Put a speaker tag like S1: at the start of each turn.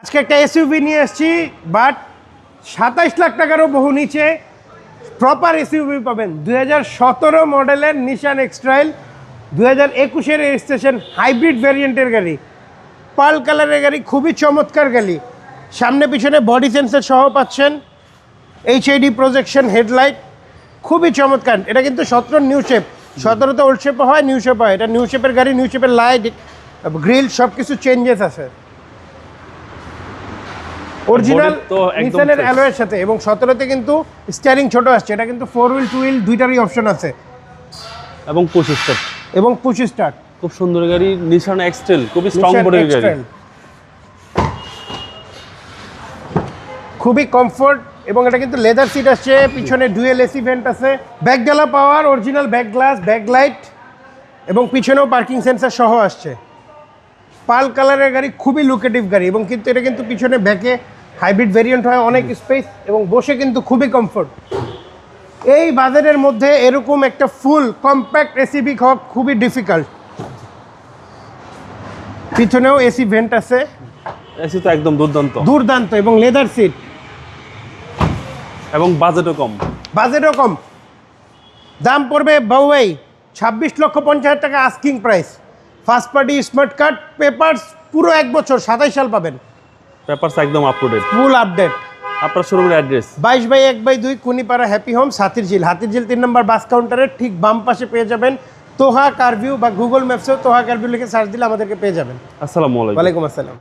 S1: আজকে একটা এসইউভি নিয়ে এসেছি, বাট 27 লাখ টাকারও বহু নিচে প্রপার এসইউভি পাবেন। 2017 মডেলের নিশান এক্সট্রাইল, 2021-এর রেজিস্ট্রেশন, হাইব্রিড ভ্যারিয়েন্টের গাড়ি, পার্ল কালারের গাড়ি, খুবই চমৎকার গাড়ি। সামনে পিছনে বডি সেন্সর সহ পাচ্ছেন, এইচআইডি প্রজেকশন হেডলাইট, খুবই চমৎকার। এটা কিন্তু 17 নিউ শেপ, 17 তো ওল্ড শেপও হয়, নিউ শেপ হয়। এটা নিউ শেপের গাড়ি, নিউ শেপের লাইট, গ্রিল সব কিছু চেঞ্জেস আছে অরিজিনাল নিসানের অ্যালয়ের সাথে। এবং 17-তে কিন্তু স্টিয়ারিং ছোট আসছে, এটা কিন্তু 4 হুইল 2 হুইল দুইটারই অপশন আছে
S2: এবং পুশ স্টার্ট,
S1: এবং পুশ স্টার্ট।
S2: খুব সুন্দর গাড়ি, নিশান এক্সটেল, খুবই স্ট্রং বডির গাড়ি,
S1: খুবই কমফোর্ট। এবং এটা কিন্তু লেদার সিট আসছে, পিছনে ডুয়েল এসি ভেন্ট আছে, ব্যাকডালা পাওয়ার, original back glass, back light, এবং পিছনেও পার্কিং সেন্সর সহ আসছে। পার্ল কালারের গাড়ি, খুবই লুকেটিভ গাড়ি। এবং কিন্তু এটা কিন্তু পিছনে ব্যাকে হাইব্রিড ভেরিয়েন্ট হয়, অনেক স্পেস, এবং বসে কিন্তু খুবই কমফোর্ট। এই বাজারের মধ্যে এরকম একটা ফুল কম্প্যাক্ট এসইভি হওয়া খুবই ডিফিকাল্ট। পিছনেও এসি ভেন্ট আছে,
S2: এসি তো একদম দুর্দান্ত
S1: দুর্দান্ত, এবং লেদার সিট,
S2: এবং বাজেটও কম।
S1: বাজেটও কম। দাম পড়বে বাউাই 26,50,000 টাকা asking price. First party smart card, papers পুরো 1 বছর, 27 সাল পাবেন।
S2: পেপারস একদম up to date,
S1: full update.
S2: আপনার শোরুমের address
S1: 22/1/2 Kunipara happy homes, Hatirjheel. Hatirjheel 3 নম্বর বাস কাউন্টারের ঠিক বাম পাশে পেয়ে যাবেন তোহা কারভিউ, বা গুগল ম্যাপসেও তোহা কারভিউ লিখে সার্চ দিলে আমাদেরকে পেয়ে যাবেন।
S2: আসসালামু আলাইকুম।
S1: ওয়ালাইকুম আসসালাম।